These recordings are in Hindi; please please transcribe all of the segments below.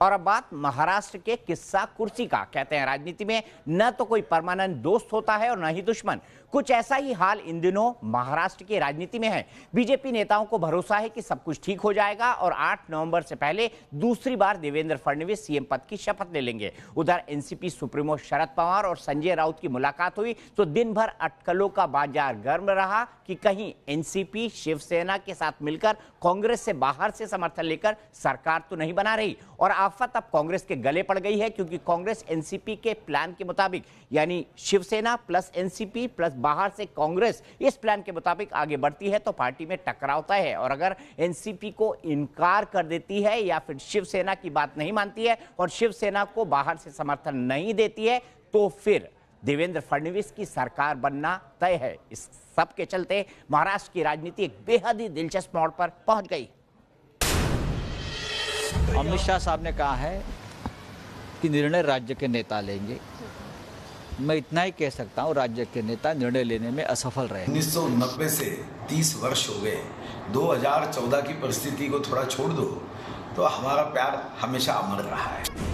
और अब बात महाराष्ट्र के किस्सा कुर्सी का। कहते हैं राजनीति में न तो कोई परमानेंट दोस्त होता है और न ही दुश्मन। कुछ ऐसा ही हाल इन दिनों महाराष्ट्र की राजनीति में है। बीजेपी नेताओं को भरोसा है कि सब कुछ ठीक हो जाएगा और 8 नवंबर से पहले दूसरी बार देवेंद्र फडणवीस सीएम पद की शपथ ले लेंगे। उधर एनसीपी सुप्रीमो शरद पवार और संजय राउत की मुलाकात हुई तो दिन भर अटकलों का बाजार गर्म रहा कि कहीं एनसीपी शिवसेना के साथ मिलकर कांग्रेस से बाहर से समर्थन लेकर सरकार तो नहीं बना रही। और आफत अब कांग्रेस के गले पड़ गई है, क्योंकि कांग्रेस एनसीपी के प्लान के मुताबिक, यानी शिवसेना प्लस एनसीपी प्लस बाहर से कांग्रेस, इस प्लान के मुताबिक आगे बढ़ती है तो पार्टी में टकराव तय है। और अगर एनसीपी को इनकार कर देती है या फिर शिवसेना की बात नहीं मानती है और शिवसेना को बाहर से समर्थन नहीं देती है तो फिर देवेंद्र फडणवीस की सरकार बनना तय है। इस सब के चलते महाराष्ट्र की राजनीति एक बेहद ही दिलचस्प मोड़ पर पहुंच गई। अमित शाह साहब ने कहा है कि निर्णय राज्य के नेता लेंगे। मैं इतना ही कह सकता हूं, राज्य के नेता निर्णय लेने में असफल रहे। 1990 से 30 वर्ष हो गए, 2014 की परिस्थिति को थोड़ा छोड़ दो तो हमारा प्यार हमेशा अमर रहा है।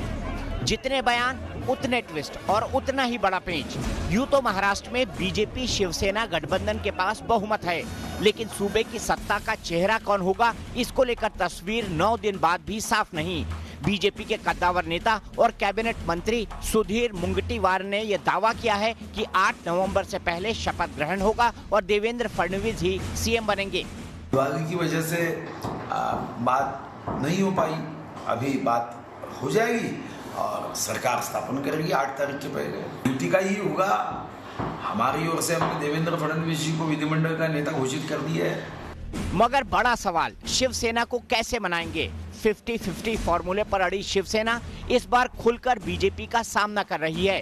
जितने बयान उतने ट्विस्ट और उतना ही बड़ा पेंच। यूं तो महाराष्ट्र में बीजेपी शिवसेना गठबंधन के पास बहुमत है, लेकिन सूबे की सत्ता का चेहरा कौन होगा, इसको लेकर तस्वीर 9 दिन बाद भी साफ नहीं। बीजेपी के कद्दावर नेता और कैबिनेट मंत्री सुधीर मुंगटीवार ने यह दावा किया है कि 8 नवंबर से पहले शपथ ग्रहण होगा और देवेंद्र फडणवीस ही सीएम बनेंगे। दिवाली की वजह से बात नहीं हो पाई, अभी बात हो जाएगी और सरकार स्थापन करेगी 8 तारीख के पहले। ड्यूटी का ही होगा। हमारी ओर से हमने देवेंद्र फडणवीस जी को विधिमंडल का नेता घोषित कर दिया है। मगर बड़ा सवाल, शिवसेना को कैसे मनाएंगे? 50-50 फॉर्मूले पर अड़ी शिवसेना इस बार खुलकर बीजेपी का सामना कर रही है।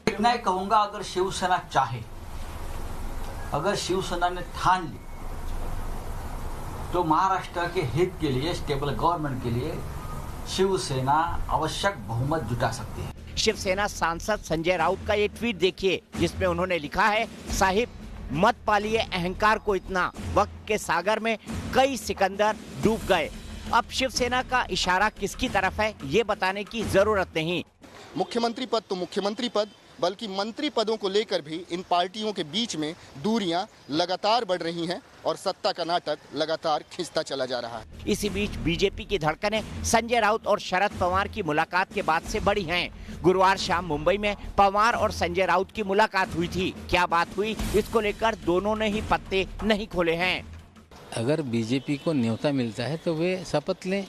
इतना ही कहूंगा, अगर शिवसेना चाहे, अगर शिवसेना ने ठान ली तो महाराष्ट्र के हित के लिए, स्टेबल गवर्नमेंट के लिए शिवसेना आवश्यक बहुमत जुटा सकती है। शिवसेना सांसद संजय राउत का ये ट्वीट देखिए, जिसमें उन्होंने लिखा है, साहिब मत पालिए अहंकार को इतना, वक्त के सागर में कई सिकंदर डूब गए। अब शिवसेना का इशारा किसकी तरफ है ये बताने की जरूरत नहीं। मुख्यमंत्री पद तो मुख्यमंत्री पद, बल्कि मंत्री पदों को लेकर भी इन पार्टियों के बीच में दूरियां लगातार बढ़ रही हैं और सत्ता का नाटक लगातार खिंचता चला जा रहा है। इसी बीच बीजेपी की धड़कनें संजय राउत और शरद पवार की मुलाकात के बाद से बढ़ी हैं। गुरुवार शाम मुंबई में पवार और संजय राउत की मुलाकात हुई थी। क्या बात हुई, इसको लेकर दोनों ने ही पत्ते नहीं खोले हैं। अगर बीजेपी को न्योता मिलता है तो वे शपथ लें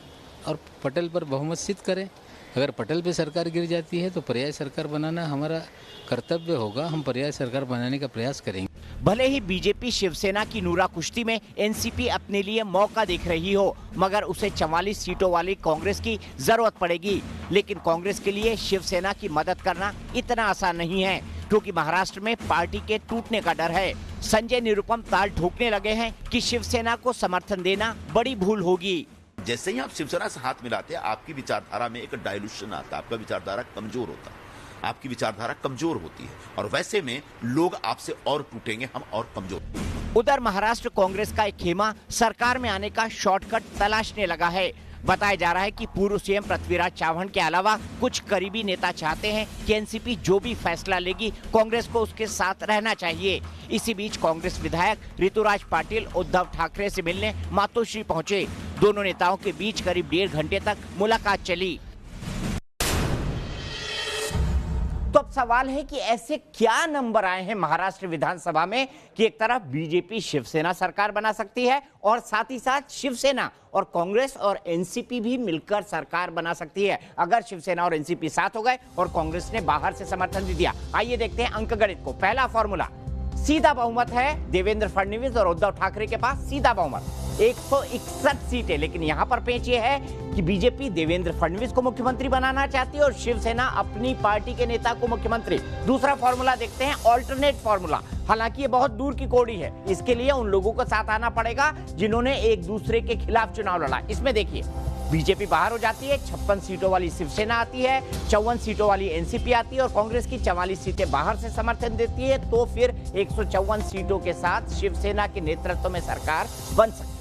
और पटेल पर बहुमत सिद्ध करें। अगर पटेल पे सरकार गिर जाती है तो पर्याय सरकार बनाना हमारा कर्तव्य होगा। हम पर्याय सरकार बनाने का प्रयास करेंगे। भले ही बीजेपी शिवसेना की नूरा कुश्ती में एनसीपी अपने लिए मौका देख रही हो, मगर उसे 44 सीटों वाली कांग्रेस की जरूरत पड़ेगी। लेकिन कांग्रेस के लिए शिवसेना की मदद करना इतना आसान नहीं है, क्योंकि महाराष्ट्र में पार्टी के टूटने का डर है। संजय निरुपम ताल ठोकने लगे हैं कि शिवसेना को समर्थन देना बड़ी भूल होगी। जैसे ही आप शिवसेना से हाथ मिलाते हैं, आपकी विचारधारा में एक डाइल्यूशन आता है, आपका विचारधारा कमजोर होता है, आपकी विचारधारा कमजोर होती है और वैसे में लोग आपसे और टूटेंगे, हम और कमजोर। उधर महाराष्ट्र कांग्रेस का एक खेमा सरकार में आने का शॉर्टकट तलाशने लगा है। बताया जा रहा है कि पूर्व सीएम पृथ्वीराज चव्हाण के अलावा कुछ करीबी नेता चाहते हैं कि एनसीपी जो भी फैसला लेगी कांग्रेस को उसके साथ रहना चाहिए। इसी बीच कांग्रेस विधायक ऋतुराज पाटिल उद्धव ठाकरे से मिलने मातोश्री पहुंचे। दोनों नेताओं के बीच करीब 1.5 घंटे तक मुलाकात चली। तो अब सवाल है कि ऐसे क्या नंबर आए हैं महाराष्ट्र विधानसभा में कि एक तरफ बीजेपी शिवसेना सरकार बना सकती है और साथ ही साथ शिवसेना और कांग्रेस और एनसीपी भी मिलकर सरकार बना सकती है, अगर शिवसेना और एनसीपी साथ हो गए और कांग्रेस ने बाहर से समर्थन दे दिया। आइए देखते हैं अंकगणित को। पहला फॉर्मूला, सीधा बहुमत है देवेंद्र फडणवीस और उद्धव ठाकरे के पास, सीधा बहुमत 161 सीटें। लेकिन यहां पर पेंच ये है कि बीजेपी देवेंद्र फडणवीस को मुख्यमंत्री बनाना चाहती है और शिवसेना अपनी पार्टी के नेता को मुख्यमंत्री। दूसरा फॉर्मूला देखते हैं, ऑल्टरनेट फॉर्मूला। हालांकि ये बहुत दूर की कौड़ी है, इसके लिए उन लोगों को साथ आना पड़ेगा जिन्होंने एक दूसरे के खिलाफ चुनाव लड़ा। इसमें देखिए, बीजेपी बाहर हो जाती है, 56 सीटों वाली शिवसेना आती है, 54 सीटों वाली एनसीपी आती है और कांग्रेस की 44 सीटें बाहर से समर्थन देती है, तो फिर 154 सीटों के साथ शिवसेना के नेतृत्व में सरकार बन सकती है।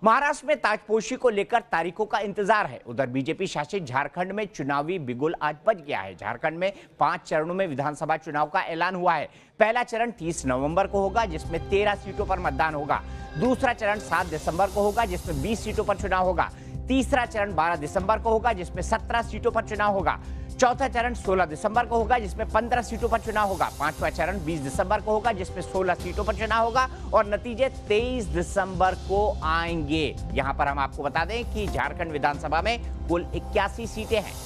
महाराष्ट्र में ताजपोशी को लेकर तारीखों का इंतजार है। उधर बीजेपी शासित झारखंड में चुनावी बिगुल आज बज गया है। झारखंड में 5 चरणों में विधानसभा चुनाव का ऐलान हुआ है। पहला चरण 30 नवंबर को होगा, जिसमें 13 सीटों पर मतदान होगा। दूसरा चरण 7 दिसंबर को होगा, जिसमें 20 सीटों पर चुनाव होगा। तीसरा चरण 12 दिसंबर को होगा, जिसमें 17 सीटों पर चुनाव होगा। चौथा चरण 16 दिसंबर को होगा, जिसमें 15 सीटों पर चुनाव होगा। पांचवा चरण 20 दिसंबर को होगा, जिसमें 16 सीटों पर चुनाव होगा और नतीजे 23 दिसंबर को आएंगे। यहां पर हम आपको बता दें कि झारखंड विधानसभा में कुल 81 सीटें हैं।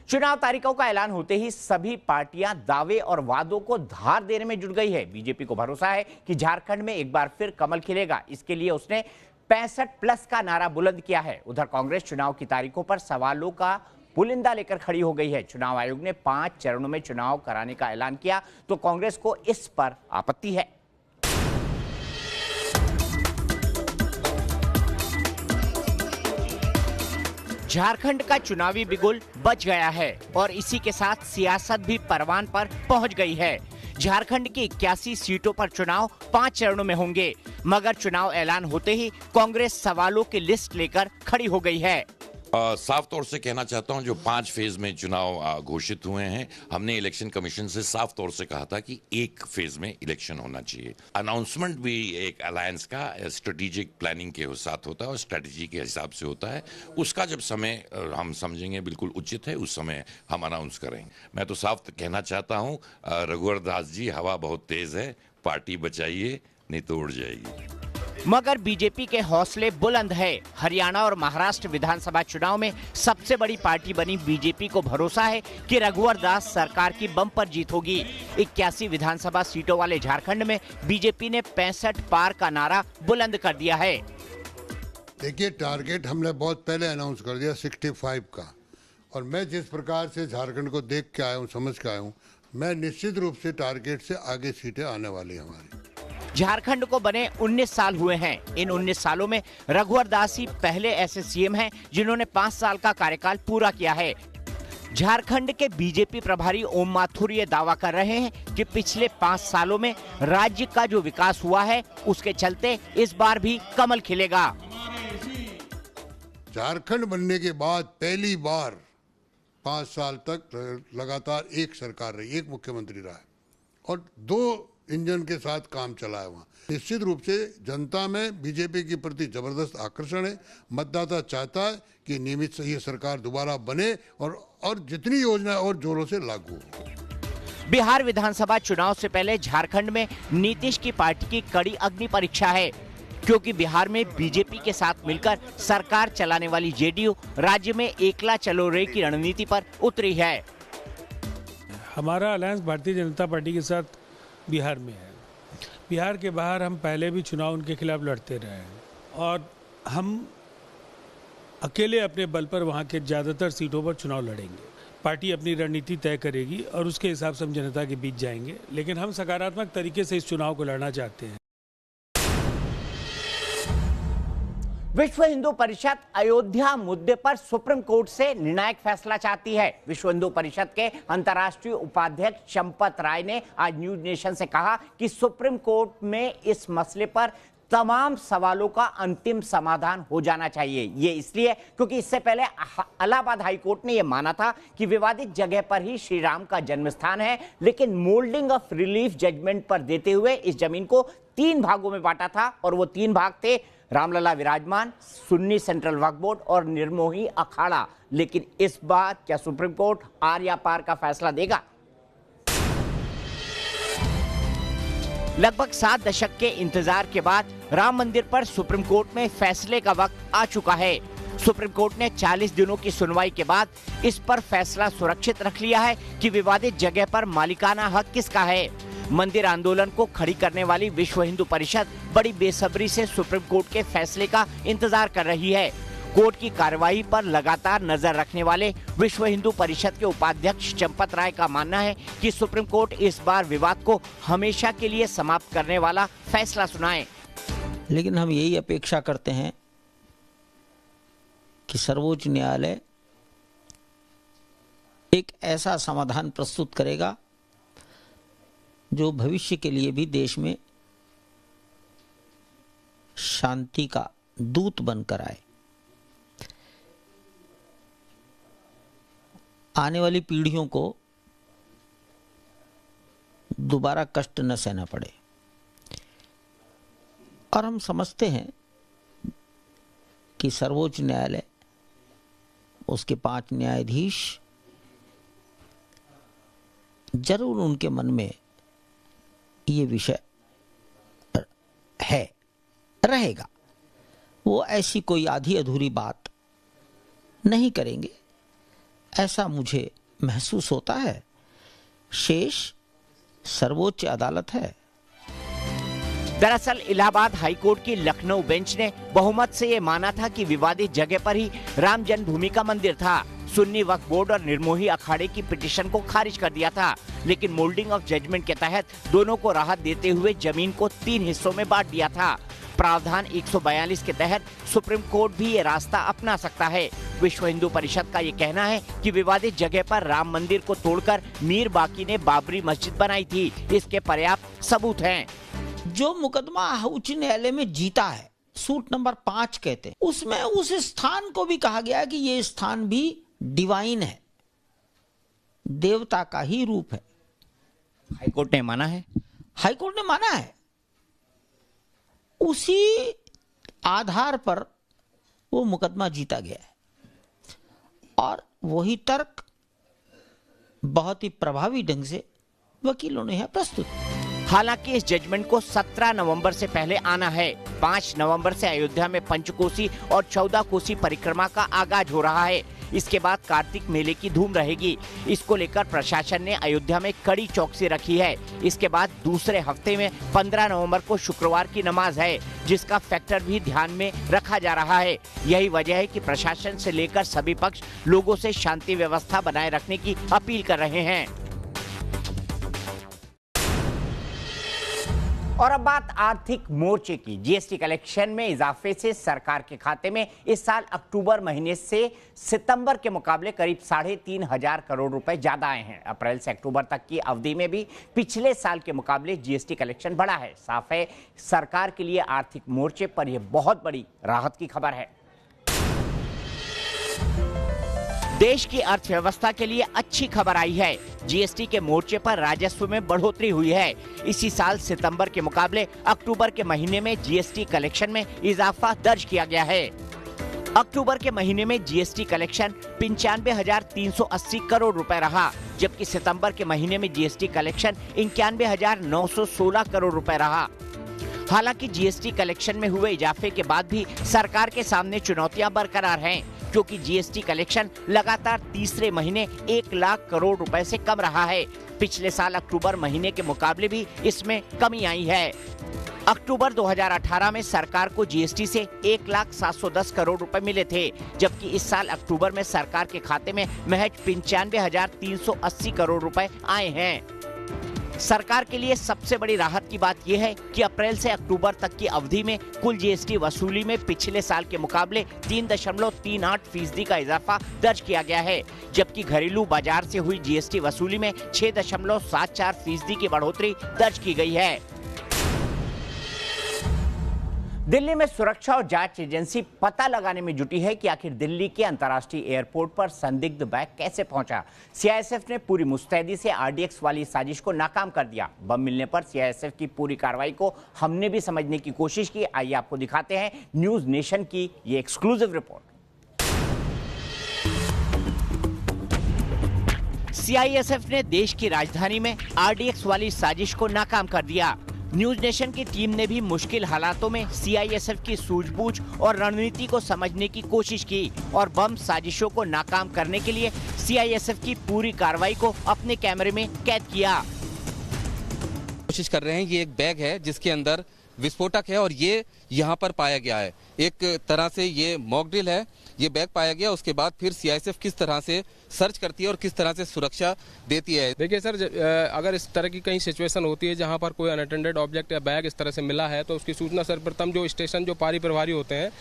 चुनाव तारीखों का ऐलान होते ही सभी पार्टियां दावे और वादों को धार देने में जुट गई है। बीजेपी को भरोसा है कि झारखंड में एक बार फिर कमल खिलेगा। इसके लिए उसने 65+ का नारा बुलंद किया है। उधर कांग्रेस चुनाव की तारीखों पर सवालों का पुलिंदा लेकर खड़ी हो गई है। चुनाव आयोग ने 5 चरणों में चुनाव कराने का ऐलान किया तो कांग्रेस को इस पर आपत्ति है। झारखंड का चुनावी बिगुल बज गया है और इसी के साथ सियासत भी परवान पर पहुंच गई है। झारखंड की 81 सीटों पर चुनाव 5 चरणों में होंगे, मगर चुनाव ऐलान होते ही कांग्रेस सवालों की लिस्ट लेकर खड़ी हो गई है। साफ तौर से कहना चाहता हूं, जो 5 फेज में चुनाव घोषित हुए हैं, हमने इलेक्शन कमीशन से साफ तौर से कहा था कि एक फेज में इलेक्शन होना चाहिए। अनाउंसमेंट भी एक अलायंस का स्ट्रेटेजिक प्लानिंग के साथ होता है और स्ट्रेटेजी के हिसाब से होता है। उसका जब समय हम समझेंगे बिल्कुल उचित है, उस समय हम अनाउंस करेंगे। मैं तो साफ कहना चाहता हूं, रघुवर दास जी, हवा बहुत तेज है, पार्टी बचाइए नहीं तो उड़ जाएगी। मगर बीजेपी के हौसले बुलंद है। हरियाणा और महाराष्ट्र विधानसभा चुनाव में सबसे बड़ी पार्टी बनी बीजेपी को भरोसा है कि रघुवर दास सरकार की बम्पर जीत होगी। 81 विधानसभा सीटों वाले झारखंड में बीजेपी ने 65 पार का नारा बुलंद कर दिया है। देखिए, टारगेट हमने बहुत पहले अनाउंस कर दिया 65 का, और मैं जिस प्रकार से झारखंड को देख के आया हूँ, समझ के आया हूँ, मैं निश्चित रूप से टारगेट से आगे सीटें आने वाली हमारी। झारखंड को बने 19 साल हुए हैं। इन 19 सालों में रघुवर दास ही पहले ऐसे सीएम हैं जिन्होंने 5 साल का कार्यकाल पूरा किया है। झारखंड के बीजेपी प्रभारी ओम माथुर ये दावा कर रहे हैं कि पिछले 5 सालों में राज्य का जो विकास हुआ है, उसके चलते इस बार भी कमल खिलेगा। झारखंड बनने के बाद पहली बार 5 साल तक लगातार एक सरकार रही, एक मुख्यमंत्री रहा है और 2 इंजन के साथ काम चला है वहाँ। निश्चित रूप से जनता में बीजेपी के प्रति जबरदस्त आकर्षण है। मतदाता चाहता है कि नियमित ये सरकार दोबारा बने और जितनी योजना और जोरों से लागू हो। बिहार विधानसभा चुनाव से पहले झारखंड में नीतीश की पार्टी की कड़ी अग्नि परीक्षा है, क्योंकि बिहार में बीजेपी के साथ मिलकर सरकार चलाने वाली जेडीयू राज्य में एकला चलो रे की रणनीति पर उतरी है। हमारा अलायंस भारतीय जनता पार्टी के साथ बिहार में है। बिहार के बाहर हम पहले भी चुनाव उनके खिलाफ लड़ते रहे हैं और हम अकेले अपने बल पर वहाँ के ज़्यादातर सीटों पर चुनाव लड़ेंगे। पार्टी अपनी रणनीति तय करेगी और उसके हिसाब से हम जनता के बीच जाएंगे, लेकिन हम सकारात्मक तरीके से इस चुनाव को लड़ना चाहते हैं। विश्व हिंदू परिषद अयोध्या मुद्दे पर सुप्रीम कोर्ट से निर्णायक फैसला चाहती है। विश्व हिंदू परिषद के अंतर्राष्ट्रीय उपाध्यक्ष चंपत राय ने आज न्यूज नेशन से कहा कि सुप्रीम कोर्ट में इस मसले पर तमाम सवालों का अंतिम समाधान हो जाना चाहिए। ये इसलिए क्योंकि इससे पहले इलाहाबाद हाई कोर्ट ने यह माना था कि विवादित जगह पर ही श्री राम का जन्म स्थान है, लेकिन मोल्डिंग ऑफ रिलीफ जजमेंट पर देते हुए इस जमीन को 3 भागों में बांटा था और वो 3 भाग थे रामलला विराजमान, सुन्नी सेंट्रल वक्फ बोर्ड और निर्मोही अखाड़ा। लेकिन इस बार क्या सुप्रीम कोर्ट आर या पार का फैसला देगा? लगभग 7 दशक के इंतजार के बाद राम मंदिर पर सुप्रीम कोर्ट में फैसले का वक्त आ चुका है। सुप्रीम कोर्ट ने 40 दिनों की सुनवाई के बाद इस पर फैसला सुरक्षित रख लिया है कि विवादित जगह पर मालिकाना हक किसका है। मंदिर आंदोलन को खड़ी करने वाली विश्व हिंदू परिषद बड़ी बेसब्री से सुप्रीम कोर्ट के फैसले का इंतजार कर रही है। कोर्ट की कार्यवाही पर लगातार नजर रखने वाले विश्व हिंदू परिषद के उपाध्यक्ष चंपत राय का मानना है कि सुप्रीम कोर्ट इस बार विवाद को हमेशा के लिए समाप्त करने वाला फैसला सुनाए। लेकिन हम यही अपेक्षा करते हैं कि सर्वोच्च न्यायालय एक ऐसा समाधान प्रस्तुत करेगा जो भविष्य के लिए भी देश में शांति का दूत बनकर आए, आने वाली पीढ़ियों को दोबारा कष्ट न सहना पड़े। और हम समझते हैं कि सर्वोच्च न्यायालय, उसके 5 न्यायाधीश जरूर उनके मन में ये विषय है, रहेगा। वो ऐसी कोई आधी अधूरी बात नहीं करेंगे, ऐसा मुझे महसूस होता है। शेष सर्वोच्च अदालत है। दरअसल इलाहाबाद हाईकोर्ट की लखनऊ बेंच ने बहुमत से ये माना था कि विवादित जगह पर ही राम जन्मभूमि का मंदिर था। सुन्नी वक्फ बोर्ड और निर्मोही अखाड़े की पिटीशन को खारिज कर दिया था, लेकिन मोल्डिंग ऑफ जजमेंट के तहत दोनों को राहत देते हुए जमीन को 3 हिस्सों में बांट दिया था। प्रावधान 142 के तहत सुप्रीम कोर्ट भी ये रास्ता अपना सकता है। विश्व हिंदू परिषद का ये कहना है कि विवादित जगह पर राम मंदिर को तोड़कर मीर बाकी ने बाबरी मस्जिद बनाई थी, इसके पर्याप्त सबूत हैं। जो मुकदमा उच्च न्यायालय में जीता है, सूट नंबर 5 कहते हैं, उसमें उस स्थान को भी कहा गया है कि ये स्थान भी डिवाइन है, देवता का ही रूप है। हाईकोर्ट ने माना है, हाईकोर्ट ने माना है। उसी आधार पर वो मुकदमा जीता गया है और वही तर्क बहुत ही प्रभावी ढंग से वकीलों ने प्रस्तुत। हालांकि इस जजमेंट को 17 नवंबर से पहले आना है। 5 नवंबर से अयोध्या में पंचकोसी और 14 कोसी परिक्रमा का आगाज हो रहा है। इसके बाद कार्तिक मेले की धूम रहेगी। इसको लेकर प्रशासन ने अयोध्या में कड़ी चौकसी रखी है। इसके बाद दूसरे हफ्ते में 15 नवंबर को शुक्रवार की नमाज है, जिसका फैक्टर भी ध्यान में रखा जा रहा है। यही वजह है कि प्रशासन से लेकर सभी पक्ष लोगों से शांति व्यवस्था बनाए रखने की अपील कर रहे हैं। और अब बात आर्थिक मोर्चे की। जीएसटी कलेक्शन में इजाफे से सरकार के खाते में इस साल अक्टूबर महीने से सितंबर के मुकाबले करीब 3,500 करोड़ रुपए ज्यादा आए हैं। अप्रैल से अक्टूबर तक की अवधि में भी पिछले साल के मुकाबले जीएसटी कलेक्शन बढ़ा है। साफ है, सरकार के लिए आर्थिक मोर्चे पर यह बहुत बड़ी राहत की खबर है। देश की अर्थव्यवस्था के लिए अच्छी खबर आई है। जीएसटी के मोर्चे पर राजस्व में बढ़ोतरी हुई है। इसी साल सितंबर के मुकाबले अक्टूबर के महीने में जीएसटी कलेक्शन में इजाफा दर्ज किया गया है। अक्टूबर के महीने में जीएसटी कलेक्शन 95,380 करोड़ रुपए रहा, जबकि सितंबर के महीने में जीएसटी कलेक्शन 91,916 करोड़ रुपए रहा। हालांकि जीएसटी कलेक्शन में हुए इजाफे के बाद भी सरकार के सामने चुनौतियां बरकरार हैं, क्योंकि जीएसटी कलेक्शन लगातार तीसरे महीने 1 लाख करोड़ रुपए से कम रहा है। पिछले साल अक्टूबर महीने के मुकाबले भी इसमें कमी आई है। अक्टूबर 2018 में सरकार को जीएसटी से 1,710 करोड़ रुपए मिले थे, जबकि इस साल अक्टूबर में सरकार के खाते में महज 95,380 करोड़ रुपए आए हैं। सरकार के लिए सबसे बड़ी राहत की बात यह है कि अप्रैल से अक्टूबर तक की अवधि में कुल जीएसटी वसूली में पिछले साल के मुकाबले 3.38% का इजाफा दर्ज किया गया है, जबकि घरेलू बाजार से हुई जीएसटी वसूली में 6.74% की बढ़ोतरी दर्ज की गई है। दिल्ली में सुरक्षा और जांच एजेंसी पता लगाने में जुटी है कि आखिर दिल्ली के अंतर्राष्ट्रीय एयरपोर्ट पर संदिग्ध बैग कैसे पहुंचा। सीआईएसएफ ने पूरी मुस्तैदी से आरडीएक्स वाली साजिश को नाकाम कर दिया। बम मिलने पर सीआईएसएफ की पूरी कार्रवाई को हमने भी समझने की कोशिश की। आइए आपको दिखाते हैं न्यूज नेशन की ये एक्सक्लूसिव रिपोर्ट। सीआईएसएफ ने देश की राजधानी में आरडीएक्स वाली साजिश को नाकाम कर दिया। न्यूज नेशन की टीम ने भी मुश्किल हालातों में सीआईएसएफ की सूझबूझ और रणनीति को समझने की कोशिश की और बम साजिशों को नाकाम करने के लिए सीआईएसएफ की पूरी कार्रवाई को अपने कैमरे में कैद किया। कोशिश कर रहे हैं। ये एक बैग है जिसके अंदर विस्फोटक है और ये यहाँ पर पाया गया है। एक तरह से ये मॉक ड्रिल है ये बैग पाया गया, उसके बाद फिर सीआईएसएफ किस तरह से सर्च करती है और किस तरह से सुरक्षा देती है। देखिए सर, अगर इस तरह की कहीं सिचुएशन होती है जहां पर कोई अनअटेंडेड ऑब्जेक्ट या बैग इस तरह से मिला है, तो उसकी सूचना सर्वप्रथम जो स्टेशन जो पारी प्रभारी होते हैं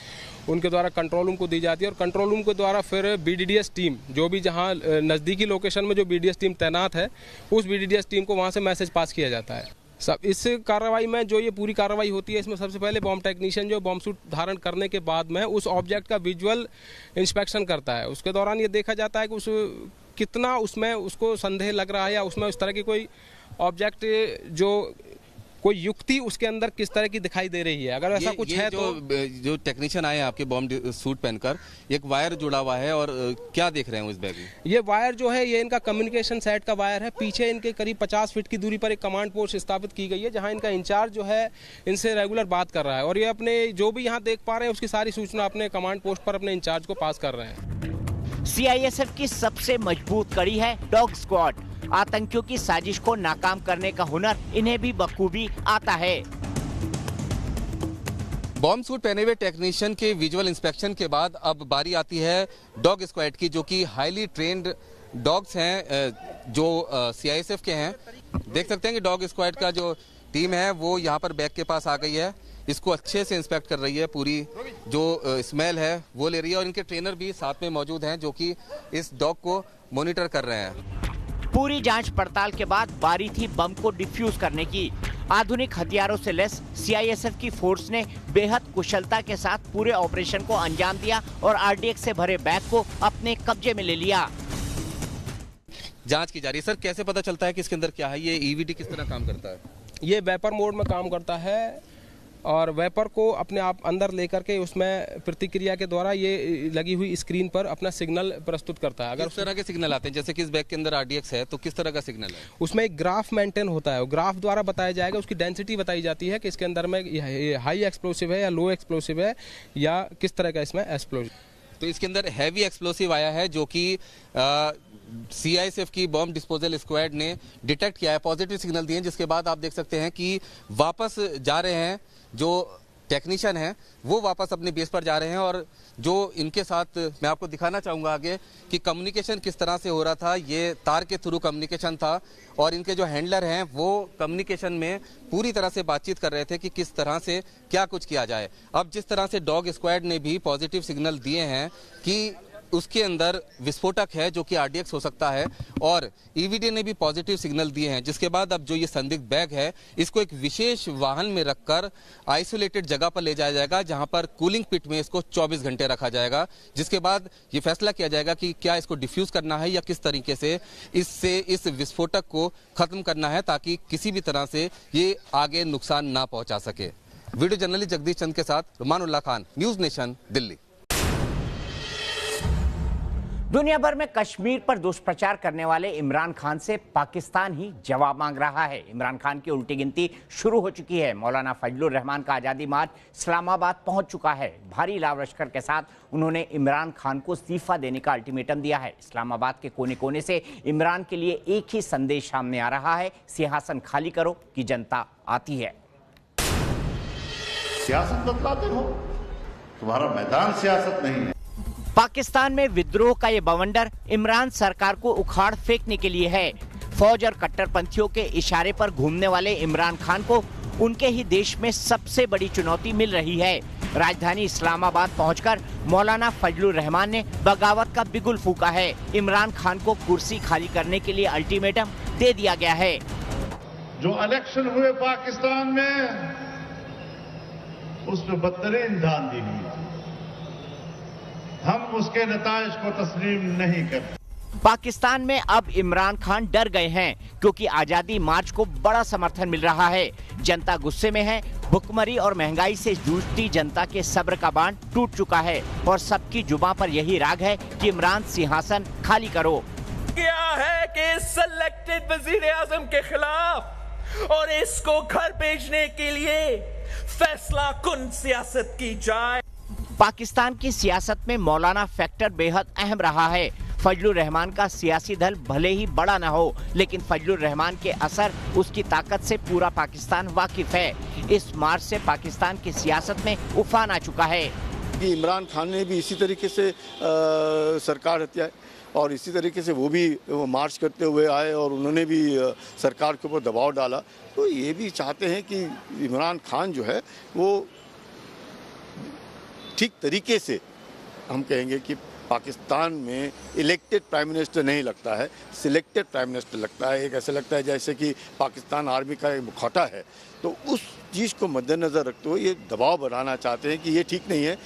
उनके द्वारा कंट्रोल रूम को दी जाती है, और कंट्रोल रूम के द्वारा फिर बीडीडीएस टीम जो भी जहां नज़दीकी लोकेशन में जो बीडीडीएस टीम तैनात है, उस बीडीडीएस टीम को वहां से मैसेज पास किया जाता है। सब इस कार्रवाई में जो ये पूरी कार्रवाई होती है, इसमें सबसे पहले बॉम्ब टेक्नीशियन जो बॉम्ब सूट धारण करने के बाद में उस ऑब्जेक्ट का विजुअल इंस्पेक्शन करता है। उसके दौरान ये देखा जाता है कि उस कितना उसमें उसको संदेह लग रहा है या उसमें उस तरह की कोई ऑब्जेक्ट जो कोई युक्ति उसके अंदर किस तरह की दिखाई दे रही है। अगर ऐसा कुछ है तो जो टेक्नीशियन आए आपके बॉम्ब सूट पहनकर, एक वायर जुड़ा हुआ है, और क्या देख रहे हैं इस बैग में? ये वायर जो है ये इनका कम्युनिकेशन सेट का वायर है। पीछे इनके करीब 50 फीट की दूरी पर एक कमांड पोस्ट स्थापित की गई है, जहां इनका इंचार्ज जो है इनसे रेगुलर बात कर रहा है, और ये अपने जो भी यहाँ देख पा रहे हैं उसकी सारी सूचना अपने कमांड पोस्ट पर अपने इंचार्ज को पास कर रहे हैं। सीआईएसएफ की सबसे मजबूत कड़ी है डॉग स्क्वाड। आतंकियों की साजिश को नाकाम करने का हुनर इन्हें भी बखूबी आता है। बॉम्ब सूट पहने हुए टेक्नीशियन के विजुअल इंस्पेक्शन के बाद अब बारी आती है डॉग स्क्वाड की, जो कि हाईली ट्रेंड डॉग्स हैं जो सीआईएसएफ के हैं। देख सकते हैं कि डॉग स्क्वाड का जो टीम है वो यहाँ पर बैग के पास आ गई है, इसको अच्छे से इंस्पेक्ट कर रही है, पूरी जो स्मेल है वो ले रही है, और इनके ट्रेनर भी साथ में मौजूद हैं जो कि इस डॉग को मॉनिटर कर रहे हैं। पूरी जांच पड़ताल के बाद बारी थी बम को डिफ्यूज करने की। आधुनिक हथियारों से लैस सीआईएसएफ की फोर्स ने बेहद कुशलता के साथ पूरे ऑपरेशन को अंजाम दिया और आरडीएक्स से भरे बैग को अपने कब्जे में ले लिया। जांच की जा रही है। सर, कैसे पता चलता है कि इसके अंदर क्या है? ये ईवीडी किस तरह काम करता है? ये वेपर मोड में काम करता है और वेपर को अपने आप अंदर लेकर के उसमें प्रतिक्रिया के द्वारा ये लगी हुई स्क्रीन पर अपना सिग्नल प्रस्तुत करता है। अगर किस तरह के सिग्नल आते हैं, जैसे कि इस बैग के अंदर आरडीएक्स है, तो किस तरह का सिग्नल है? उसमें एक ग्राफ मेंटेन होता है, ग्राफ द्वारा बताया जाएगा, उसकी डेंसिटी बताई जाती है कि इसके अंदर में हाई एक्सप्लोसिव है या लो एक्सप्लोसिव है या किस तरह का इसमें एक्सप्लोजिव। तो इसके अंदर हैवी एक्सप्लोसिव आया है जो कि सीआईएसएफ की बॉम्ब डिस्पोजल स्क्वाड ने डिटेक्ट किया है, पॉजिटिव सिग्नल दिए, जिसके बाद आप देख सकते हैं कि वापस जा रहे हैं जो टेक्नीशियन हैं, वो वापस अपने बेस पर जा रहे हैं। और जो इनके साथ मैं आपको दिखाना चाहूँगा आगे कि कम्युनिकेशन किस तरह से हो रहा था, ये तार के थ्रू कम्युनिकेशन था, और इनके जो हैंडलर हैं वो कम्युनिकेशन में पूरी तरह से बातचीत कर रहे थे कि किस तरह से क्या कुछ किया जाए। अब जिस तरह से डॉग स्क्वाड ने भी पॉजिटिव सिग्नल दिए हैं कि उसके अंदर विस्फोटक है जो कि आरडीएक्स हो सकता है, और ईवीडी ने भी पॉजिटिव सिग्नल दिए हैं, जिसके बाद अब जो ये संदिग्ध बैग है इसको एक विशेष वाहन में रखकर आइसोलेटेड जगह पर ले जाया जाएगा, जहां पर कूलिंग पिट में इसको 24 घंटे रखा जाएगा, जिसके बाद ये फैसला किया जाएगा कि क्या इसको डिफ्यूज करना है या किस तरीके से इस विस्फोटक को खत्म करना है, ताकि किसी भी तरह से ये आगे नुकसान ना पहुंचा सके। वीडियो जर्नलिस्ट जगदीश चंद के साथ रुमानुल्लाह खान, न्यूज नेशन, दिल्ली। दुनिया भर में कश्मीर पर दुष्प्रचार करने वाले इमरान खान से पाकिस्तान ही जवाब मांग रहा है। इमरान खान की उल्टी गिनती शुरू हो चुकी है। मौलाना फजलुर रहमान का आज़ादी मार्च इस्लामाबाद पहुंच चुका है। भारी लाव लश्कर के साथ उन्होंने इमरान खान को इस्तीफा देने का अल्टीमेटम दिया है। इस्लामाबाद के कोने कोने से इमरान के लिए एक ही संदेश सामने आ रहा है, सिंहासन खाली करो कि जनता आती है। सियासत बदलाते हो, तुम्हारा मैदान सियासत नहीं है। पाकिस्तान में विद्रोह का ये बवंडर इमरान सरकार को उखाड़ फेंकने के लिए है। फौज और कट्टरपंथियों के इशारे पर घूमने वाले इमरान खान को उनके ही देश में सबसे बड़ी चुनौती मिल रही है। राजधानी इस्लामाबाद पहुंचकर मौलाना फजलुर रहमान ने बगावत का बिगुल फूका है। इमरान खान को कुर्सी खाली करने के लिए अल्टीमेटम दे दिया गया है। जो इलेक्शन हुए पाकिस्तान में उसमें बदतरीन धान दी गई, हम उसके नताइज को तस्लीम नहीं करते। पाकिस्तान में अब इमरान खान डर गए हैं क्योंकि आजादी मार्च को बड़ा समर्थन मिल रहा है। जनता गुस्से में है। भुखमरी और महंगाई से जूझती जनता के सब्र का बांध टूट चुका है और सबकी जुबान पर यही राग है कि इमरान सिंहासन खाली करो। क्या है कि सिलेक्टेड वजीर आजम के खिलाफ और इसको घर भेजने के लिए फैसला कुन सियासत की जाए। पाकिस्तान की सियासत में मौलाना फैक्टर बेहद अहम रहा है। फजलुर रहमान का सियासी दल भले ही बड़ा न हो, लेकिन फजलुर रहमान के असर, उसकी ताकत से पूरा पाकिस्तान वाकिफ है। इस मार्च से पाकिस्तान की सियासत में उफान आ चुका है। कि इमरान खान ने भी इसी तरीके से सरकार हत्या और इसी तरीके से वो भी मार्च करते हुए आए और उन्होंने भी सरकार के ऊपर दबाव डाला। तो ये भी चाहते हैं कि इमरान खान जो है वो ठीक तरीके से, हम कहेंगे कि पाकिस्तान में इलेक्टेड प्राइम मिनिस्टर नहीं लगता है, सिलेक्टेड प्राइम मिनिस्टर लगता है। एक ऐसा लगता है जैसे कि पाकिस्तान आर्मी का एक मुखौटा है। तो उस चीज़ को मद्देनज़र रखते हुए ये दबाव बनाना चाहते हैं कि ये ठीक नहीं है।